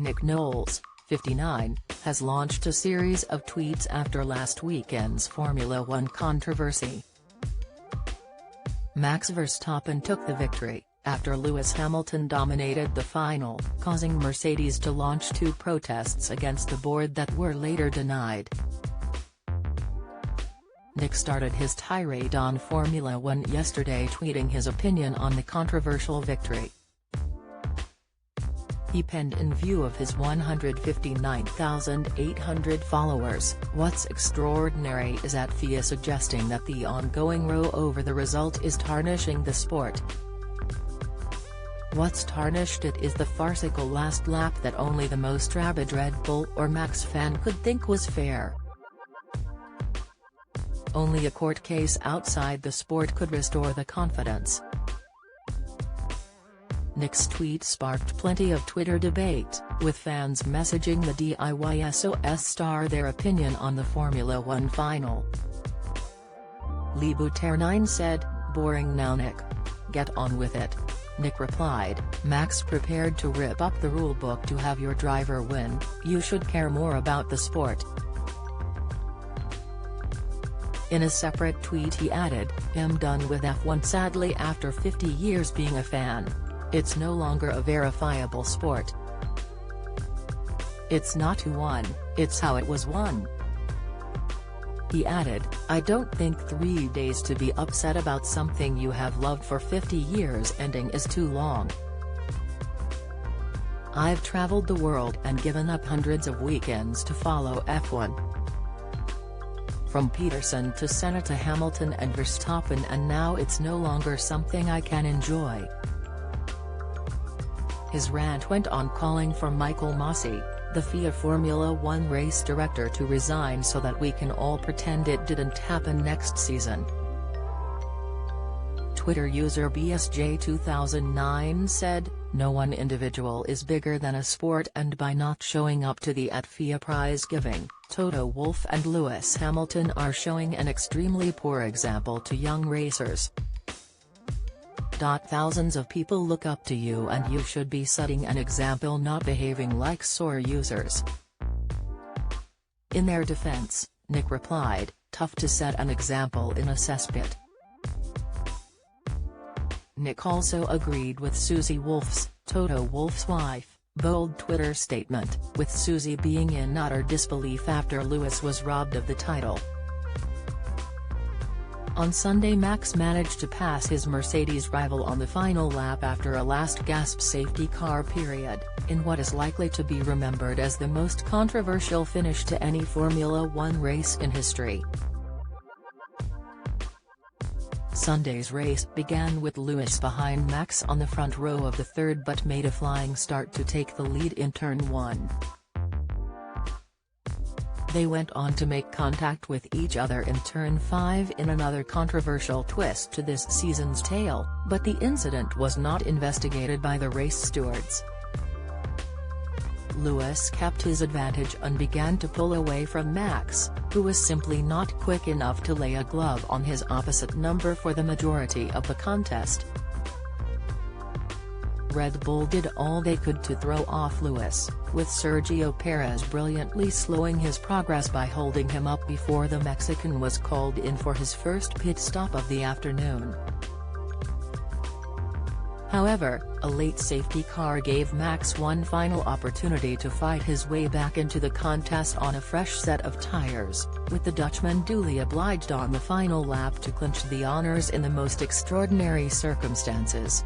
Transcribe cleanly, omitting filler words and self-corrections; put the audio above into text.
Knowles, 59, has launched a series of tweets after last weekend's Formula One controversy. Max Verstappen took the victory, after Lewis Hamilton dominated the final, causing Mercedes to launch two protests against the board that were later denied. Nick started his tirade on Formula One yesterday, tweeting his opinion on the controversial victory. He penned, in view of his 159,800 followers, "What's extraordinary is that FIA suggesting that the ongoing row over the result is tarnishing the sport. What's tarnished it is the farcical last lap that only the most rabid Red Bull or Max fan could think was fair. Only a court case outside the sport could restore the confidence." Nick's tweet sparked plenty of Twitter debate, with fans messaging the DIYSOS star their opinion on the Formula One final. Liebouter9 said, "Boring now, Nick. Get on with it." Nick replied, "Max prepared to rip up the rulebook to have your driver win, you should care more about the sport." In a separate tweet he added, "I'm done with F1 sadly after 50 years being a fan. It's no longer a verifiable sport. It's not who won, it's how it was won." He added, "I don't think 3 days to be upset about something you have loved for 50 years ending is too long. I've traveled the world and given up hundreds of weekends to follow F1. From Peterson to Senna to Hamilton and Verstappen, and now it's no longer something I can enjoy." His rant went on, calling for Michael Masi, the FIA Formula One race director, to resign so that we can all pretend it didn't happen next season. Twitter user BSJ2009 said, "No one individual is bigger than a sport, and by not showing up to the FIA prize giving, Toto Wolff and Lewis Hamilton are showing an extremely poor example to young racers. Thousands of people look up to you and you should be setting an example, not behaving like sore users." In their defense, Nick replied, "Tough to set an example in a cesspit." Nick also agreed with Susie Wolff's, Toto Wolff's wife, bold Twitter statement, with Susie being in utter disbelief after Lewis was robbed of the title. On Sunday, Max managed to pass his Mercedes rival on the final lap after a last-gasp safety car period, in what is likely to be remembered as the most controversial finish to any Formula One race in history. Sunday's race began with Lewis behind Max on the front row of the third, but made a flying start to take the lead in Turn 1. They went on to make contact with each other in Turn 5 in another controversial twist to this season's tale, but the incident was not investigated by the race stewards. Lewis kept his advantage and began to pull away from Max, who was simply not quick enough to lay a glove on his opposite number for the majority of the contest. Red Bull did all they could to throw off Lewis, with Sergio Perez brilliantly slowing his progress by holding him up before the Mexican was called in for his first pit stop of the afternoon. However, a late safety car gave Max one final opportunity to fight his way back into the contest on a fresh set of tires, with the Dutchman duly obliged on the final lap to clinch the honours in the most extraordinary circumstances.